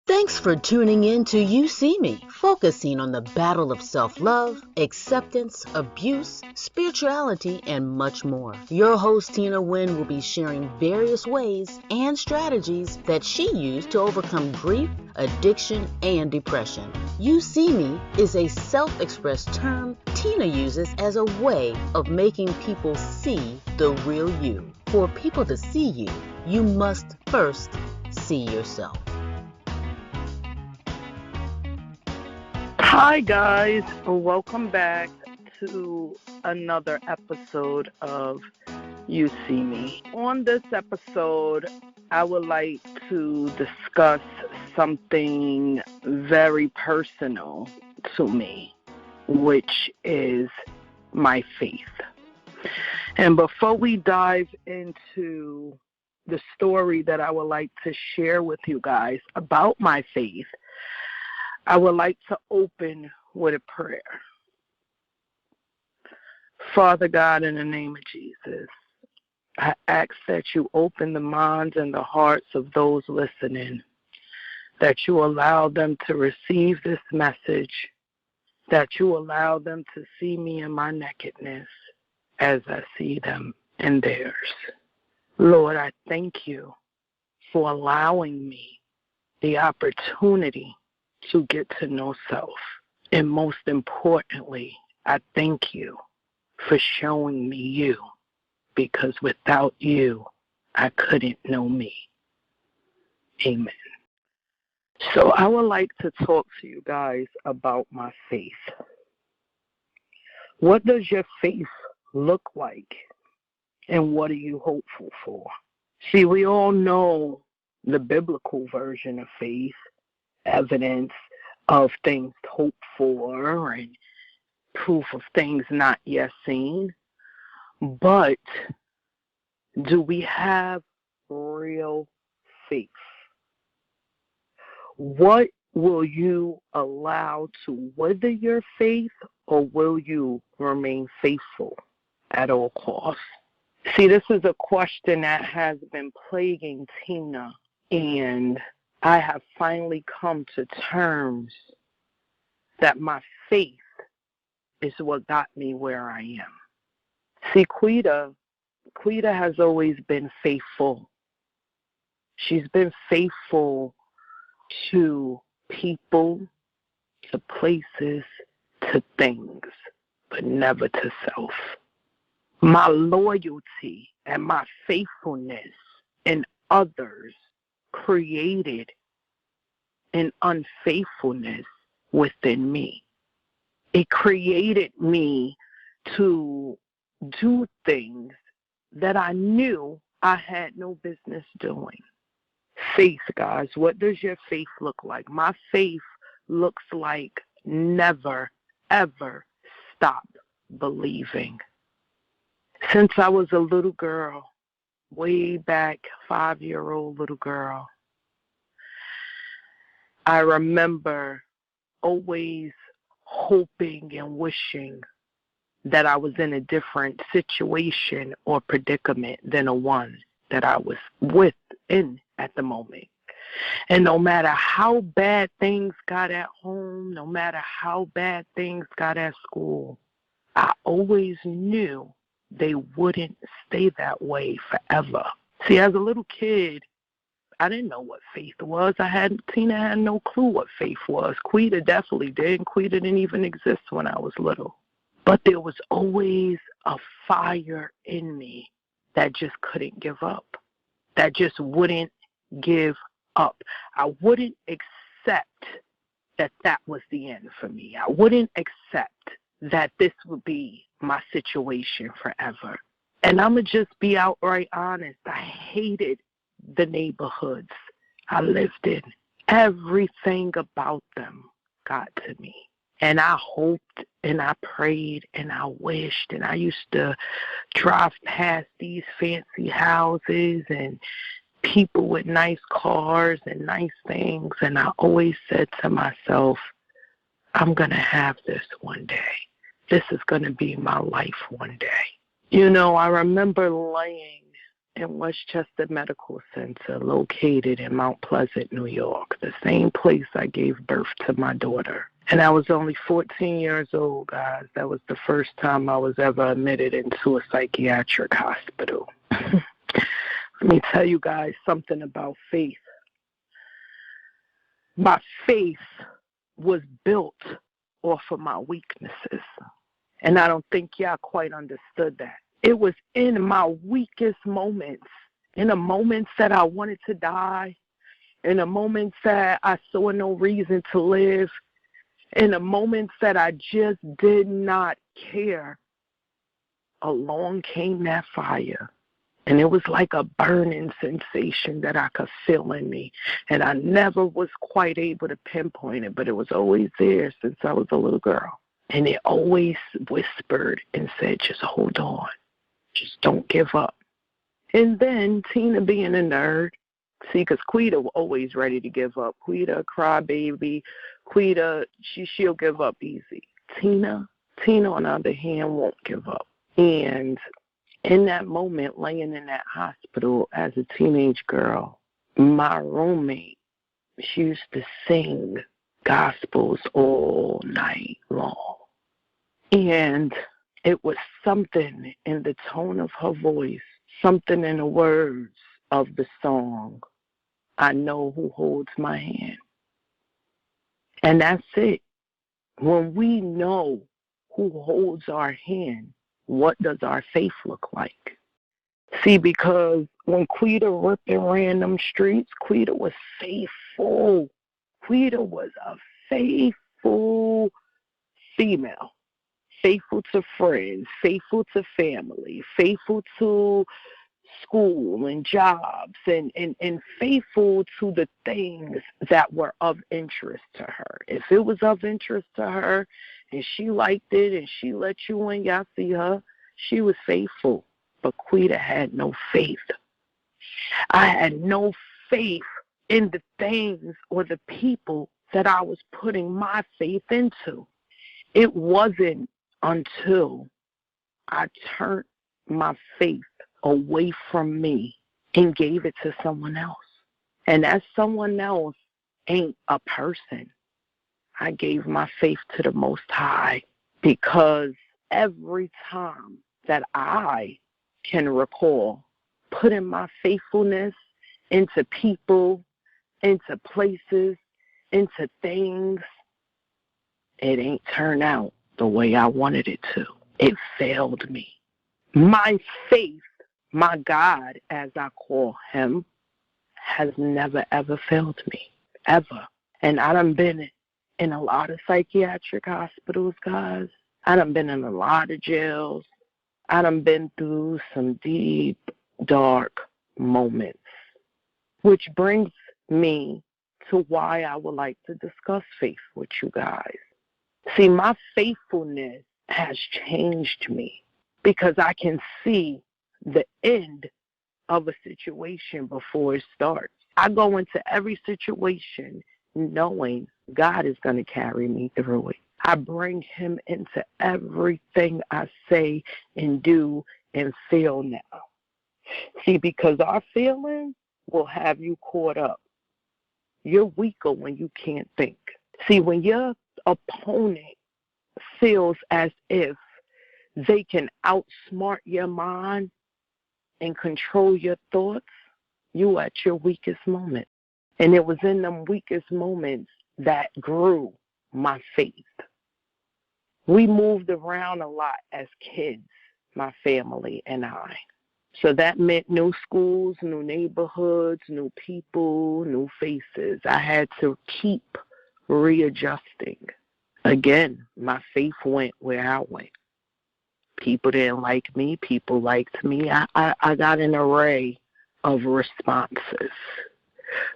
Thanks for tuning in to You See Me, focusing on the battle of self-love, acceptance, abuse, spirituality, and much more. Your host, Tina Wynn, will be sharing various ways and strategies that she used to overcome grief, addiction, and depression. You See Me is a self-expressed term Tina uses as a way of making people see the real you. For people to see you, you must first see yourself. Hi, guys. Welcome back to another episode of You See Me. On this episode, I would like to discuss something very personal to me, which is my faith. And before we dive into the story that I would like to share with you guys about my faith, I would like to open with a prayer. Father God, in the name of Jesus, I ask that you open the minds and the hearts of those listening, that you allow them to receive this message, that you allow them to see me in my nakedness as I see them in theirs. Lord, I thank you for allowing me the opportunity to get to know self. And most importantly, I thank you for showing me you, because without you, I couldn't know me. Amen. So I would like to talk to you guys about my faith. What does your faith look like? And what are you hopeful for? See, we all know the biblical version of faith, evidence of things hoped for and proof of things not yet seen. But do we have real faith? What will you allow to wither your faith, or will you remain faithful at all costs? See, this is a question that has been plaguing Tina, and I have finally come to terms that my faith is what got me where I am. See, Quita has always been faithful. She's been faithful to people, to places, to things, but never to self. My loyalty and my faithfulness in others created an unfaithfulness within me. It created me to do things that I knew I had no business doing. Faith, guys. What does your faith look like? My faith looks like never, ever stop believing. Since I was a little girl, way back, 5-year-old little girl, I remember always hoping and wishing that I was in a different situation or predicament than the one that I was within at the moment. And no matter how bad things got at home, no matter how bad things got at school, I always knew they wouldn't stay that way forever. See, as a little kid, I didn't know what faith was. Tina had no clue what faith was. Quita definitely did. Quita didn't even exist when I was little. But there was always a fire in me that just couldn't give up, that just wouldn't give up. I wouldn't accept that that was the end for me. I wouldn't accept that this would be my situation forever. And I'm going to just be outright honest. I hated the neighborhoods I lived in. Everything about them got to me. And I hoped and I prayed and I wished, and I used to drive past these fancy houses and people with nice cars and nice things, and I always said to myself, I'm going to have this one day. This is going to be my life one day. You know, I remember laying in Westchester Medical Center, located in Mount Pleasant, New York, the same place I gave birth to my daughter. And I was only 14 years old, guys. That was the first time I was ever admitted into a psychiatric hospital. Let me tell you guys something about faith. My faith was built off of my weaknesses. And I don't think y'all quite understood that. It was in my weakest moments, in the moments that I wanted to die, in the moments that I saw no reason to live, in the moments that I just did not care. Along came that fire. And it was like a burning sensation that I could feel in me. And I never was quite able to pinpoint it, but it was always there since I was a little girl. And it always whispered and said, just hold on. Just don't give up. And then Tina, being a nerd, see, because Quita was always ready to give up. Quita, crybaby. Quita, she'll give up easy. Tina, on the other hand, won't give up. And in that moment, laying in that hospital as a teenage girl, my roommate, she used to sing gospels all night long. And it was something in the tone of her voice, something in the words of the song, I know who holds my hand. And that's it. When we know who holds our hand, what does our faith look like? See, because when Quita ripped and ran them streets, Quita was faithful. Quita was a faithful female. Faithful to friends, faithful to family, faithful to school and jobs, and faithful to the things that were of interest to her. If it was of interest to her and she liked it and she let you in, y'all see her, she was faithful. But Quita had no faith. I had no faith in the things or the people that I was putting my faith into. It wasn't until I turned my faith away from me and gave it to someone else. And that someone else ain't a person. I gave my faith to the Most High, because every time that I can recall putting my faithfulness into people, into places, into things, it ain't turned out the way I wanted it to. It failed me. My faith, my God, as I call him, has never, ever failed me, ever. And I done been in a lot of psychiatric hospitals, guys. I done been in a lot of jails. I done been through some deep, dark moments, which brings me to why I would like to discuss faith with you guys. See, my faithfulness has changed me because I can see the end of a situation before it starts. I go into every situation knowing God is going to carry me through it. I bring him into everything I say and do and feel now. See, because our feelings will have you caught up. You're weaker when you can't think. See, when your opponent feels as if they can outsmart your mind and control your thoughts, you at your weakest moment. And it was in them weakest moments that grew my faith. We moved around a lot as kids, my family and I. So that meant new schools, new neighborhoods, new people, new faces. I had to keep readjusting. Again, my faith went where I went. People didn't like me. People liked me. I got an array of responses.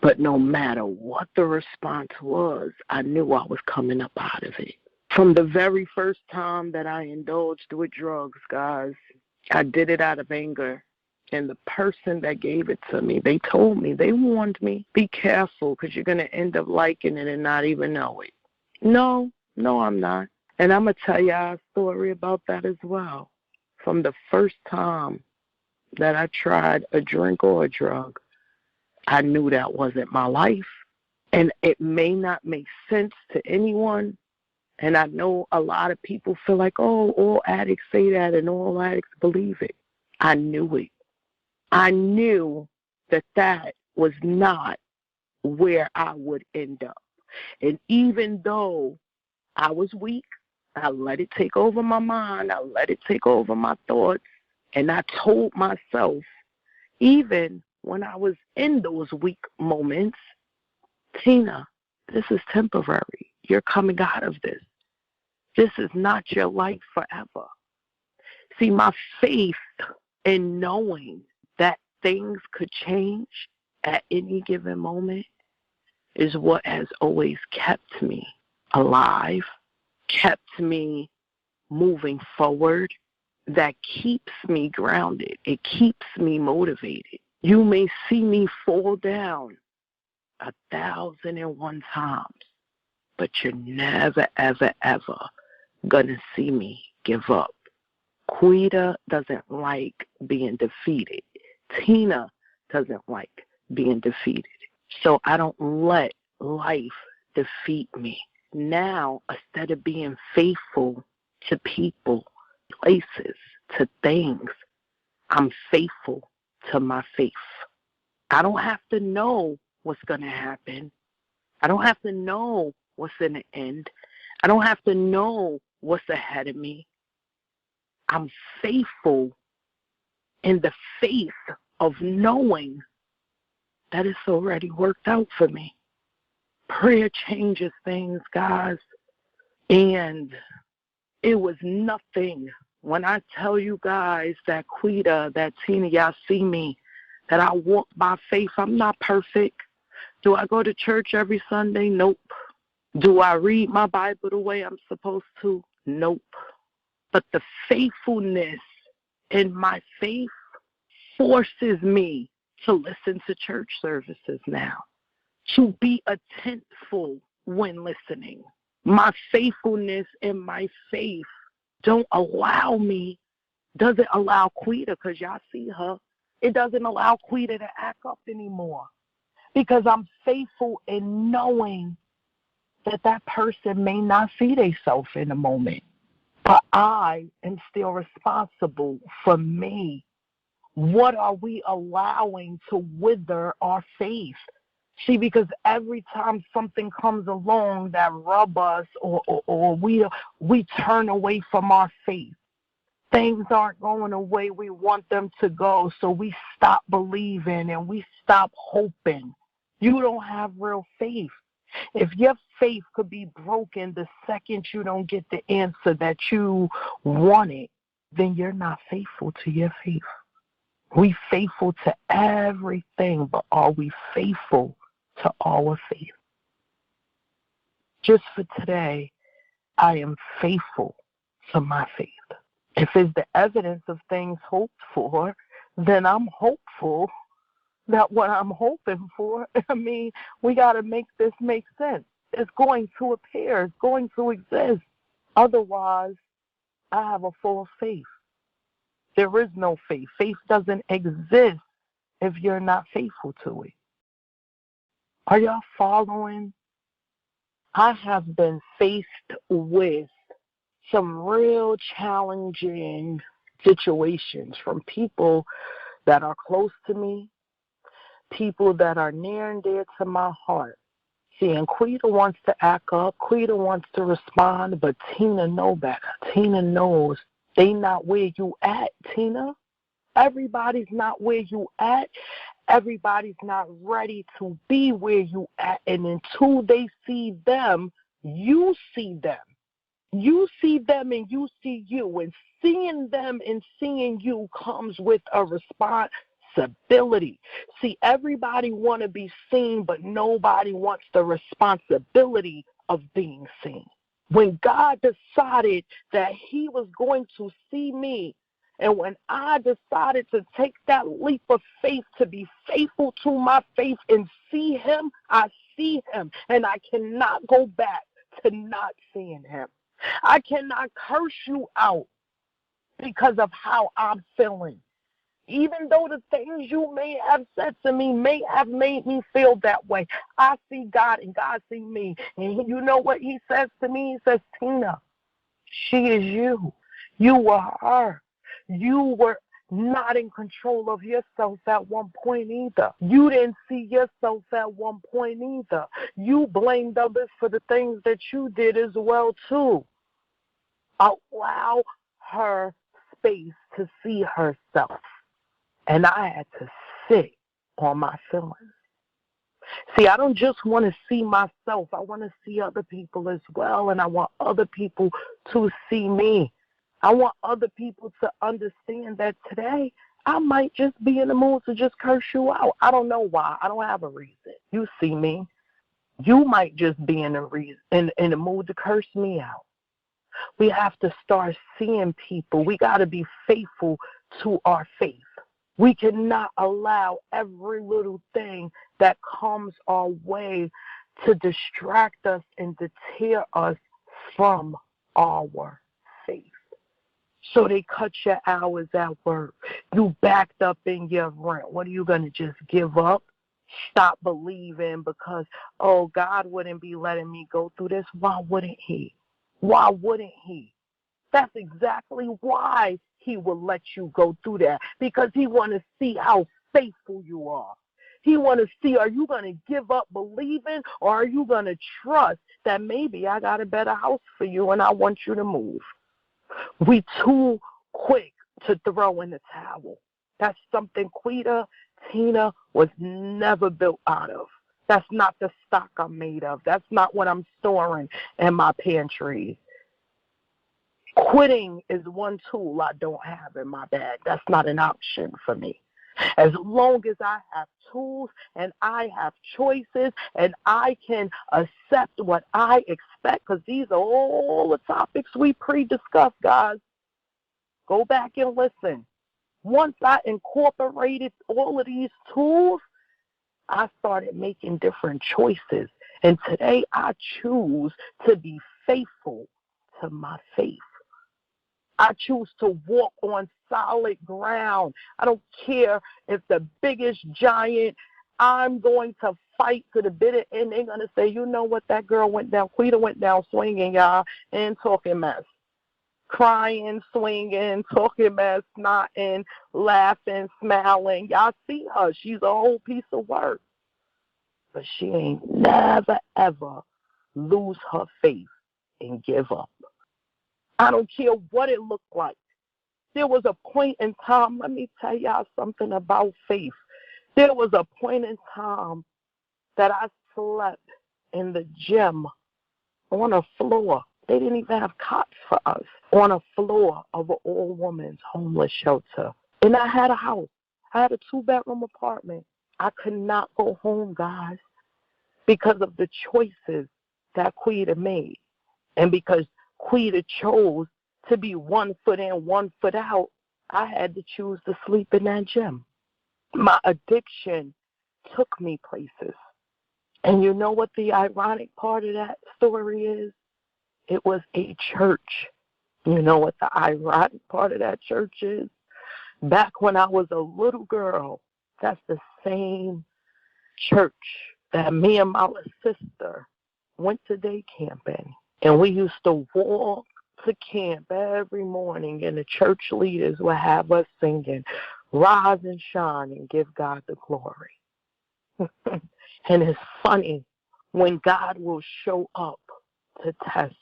But no matter what the response was, I knew I was coming up out of it. From the very first time that I indulged with drugs, guys, I did it out of anger. And the person that gave it to me, they told me, they warned me, be careful because you're going to end up liking it and not even know it. No, I'm not. And I'm going to tell y'all a story about that as well. From the first time that I tried a drink or a drug, I knew that wasn't my life. And it may not make sense to anyone. And I know a lot of people feel like, oh, all addicts say that and all addicts believe it. I knew it. I knew that that was not where I would end up. And even though I was weak, I let it take over my mind. I let it take over my thoughts. And I told myself, even when I was in those weak moments, Tina, this is temporary. You're coming out of this. This is not your life forever. See, my faith in knowing that things could change at any given moment is what has always kept me alive, kept me moving forward, that keeps me grounded. It keeps me motivated. You may see me fall down 1,001 times, but you're never, ever, ever gonna see me give up. Quita doesn't like being defeated. Tina doesn't like being defeated. So I don't let life defeat me. Now, instead of being faithful to people, places, to things, I'm faithful to my faith. I don't have to know what's going to happen. I don't have to know what's in the end. I don't have to know what's ahead of me. I'm faithful in the faith of knowing that it's already worked out for me. Prayer changes things, guys. And it was nothing. When I tell you guys that Quita, that Tina, y'all see me, that I walk by faith, I'm not perfect. Do I go to church every Sunday? Nope. Do I read my Bible the way I'm supposed to? Nope. But the faithfulness in my faith forces me to listen to church services now, to be attentful when listening. My faithfulness in my faith doesn't allow Quita, because y'all see her, it doesn't allow Quita to act up anymore, because I'm faithful in knowing that that person may not see themselves in a moment, but I am still responsible for me. What are we allowing to wither our faith? See, because every time something comes along that rub us or we turn away from our faith, things aren't going the way we want them to go, so we stop believing and we stop hoping. You don't have real faith. If your faith could be broken the second you don't get the answer that you wanted, then you're not faithful to your faith. We faithful to everything, but are we faithful to our faith? Just for today, I am faithful to my faith. If it's the evidence of things hoped for, then I'm hopeful that what I'm hoping for, we got to make this make sense. It's going to appear. It's going to exist. Otherwise, I have a false faith. There is no faith. Faith doesn't exist if you're not faithful to it. Are y'all following? I have been faced with some real challenging situations from people that are close to me, people that are near and dear to my heart. See, and Quita wants to act up, Quita wants to respond, but Tina knows better. Tina knows they not where you at, Tina. Everybody's not where you at. Everybody's not ready to be where you at. And until they see them, you see them. You see them and you see you. And seeing them and seeing you comes with a responsibility. See, everybody want to be seen, but nobody wants the responsibility of being seen. When God decided that he was going to see me, and when I decided to take that leap of faith to be faithful to my faith and see him, I see him. And I cannot go back to not seeing him. I cannot curse you out because of how I'm feeling. Even though the things you may have said to me may have made me feel that way, I see God and God see me. And you know what he says to me? He says, Tina, she is you. You were her. You were not in control of yourself at one point either. You didn't see yourself at one point either. You blamed others for the things that you did as well too. Allow her space to see herself. And I had to sit on my feelings. See, I don't just want to see myself. I want to see other people as well. And I want other people to see me. I want other people to understand that today I might just be in the mood to just curse you out. I don't know why. I don't have a reason. You see me. You might just be in the mood to curse me out. We have to start seeing people. We got to be faithful to our faith. We cannot allow every little thing that comes our way to distract us and deter us from our faith. So they cut your hours at work. You backed up in your rent. What are you going to just give up? Stop believing because, oh, God wouldn't be letting me go through this. Why wouldn't he? Why wouldn't he? That's exactly why he will let you go through that, because he want to see how faithful you are. He want to see, are you going to give up believing, or are you going to trust that maybe I got a better house for you and I want you to move? We too quick to throw in the towel. That's something Tina was never built out of. That's not the stock I'm made of. That's not what I'm storing in my pantry. Quitting is one tool I don't have in my bag. That's not an option for me. As long as I have tools and I have choices and I can accept what I expect, because these are all the topics we pre-discussed, guys. Go back and listen. Once I incorporated all of these tools, I started making different choices. And today I choose to be faithful to my faith. I choose to walk on solid ground. I don't care if the biggest giant, I'm going to fight to the bitter end. They're going to say, you know what, that girl went down, Quita went down swinging, y'all, and talking mess. Crying, swinging, talking mess, snotting, laughing, smiling. Y'all see her. She's a whole piece of work. But she ain't never, ever lose her faith and give up. I don't care what it looked like. There was a point in time, let me tell y'all something about faith. There was a point in time that I slept in the gym on a floor. They didn't even have cots for us. On a floor of an all-women's homeless shelter. And I had a house. I had a 2-bedroom apartment. I could not go home, guys, because of the choices that Quita made. And because Quita chose to be 1 foot in, 1 foot out, I had to choose to sleep in that gym. My addiction took me places. And you know what the ironic part of that story is? It was a church. You know what the ironic part of that church is? Back when I was a little girl, that's the same church that me and my little sister went to day camping. And we used to walk to camp every morning, and the church leaders would have us singing, "Rise and shine and give God the glory." And it's funny when God will show up to test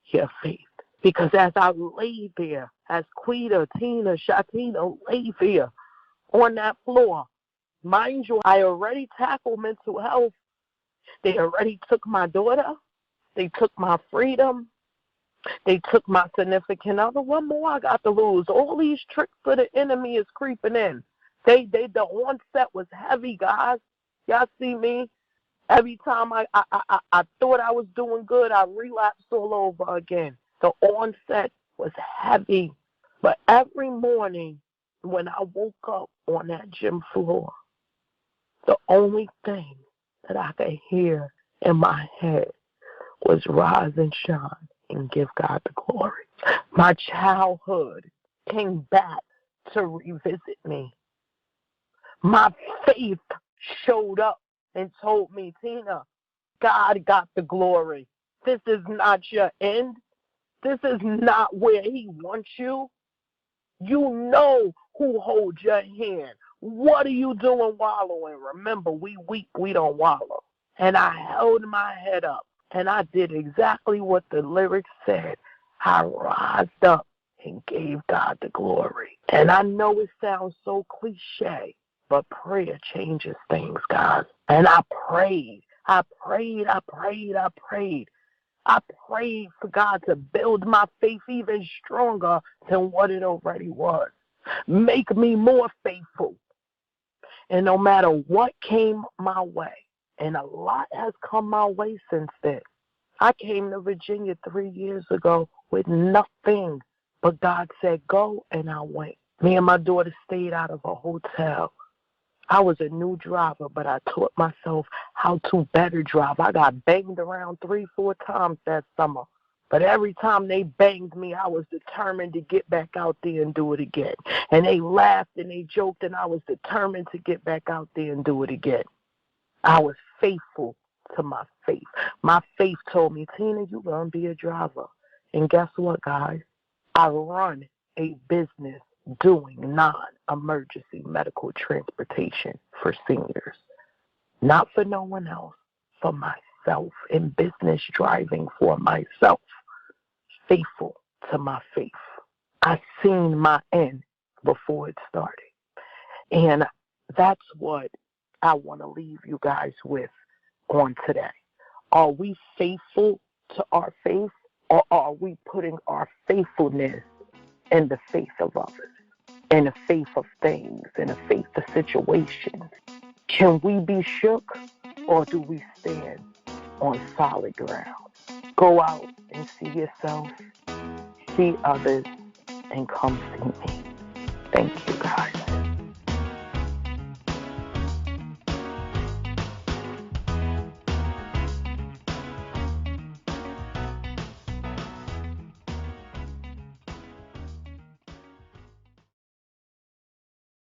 your faith. Because as I lay there, as Quita, Tina, Shatina lay there on that floor, mind you, I already tackled mental health. They already took my daughter. They took my freedom. They took my significant other. What more I got to lose? All these tricks of the enemy is creeping in. The onset was heavy, guys. Y'all see me? Every time I thought I was doing good, I relapsed all over again. The onset was heavy. But every morning when I woke up on that gym floor, the only thing that I could hear in my head was rise and shine and give God the glory. My childhood came back to revisit me. My faith showed up and told me, Tina, God got the glory. This is not your end. This is not where he wants you. You know who holds your hand. What are you doing wallowing? Remember, we weak, we don't wallow. And I held my head up, and I did exactly what the lyrics said. I rised up and gave God the glory. And I know it sounds so cliche, but prayer changes things, guys. And I prayed for God to build my faith even stronger than what it already was. Make me more faithful. And no matter what came my way, and a lot has come my way since then. I came to Virginia 3 years ago with nothing, but God said go, and I went. Me and my daughter stayed out of a hotel. I was a new driver, but I taught myself how to better drive. I got banged around 3-4 times that summer. But every time they banged me, I was determined to get back out there and do it again. And they laughed and they joked, and I was determined to get back out there and do it again. I was faithful to my faith. My faith told me, Tina, you're going to be a driver. And guess what, guys? I run a business doing non-emergency medical transportation for seniors. Not for no one else, for myself. In business driving for myself. Faithful to my faith. I seen my end before it started. And that's what I want to leave you guys with on today. Are we faithful to our faith, or are we putting our faithfulness in the faith of others, in the faith of things, in the faith of situations? Can we be shook, or do we stand on solid ground? Go out and see yourself, see others, and come see me. Thank you, guys.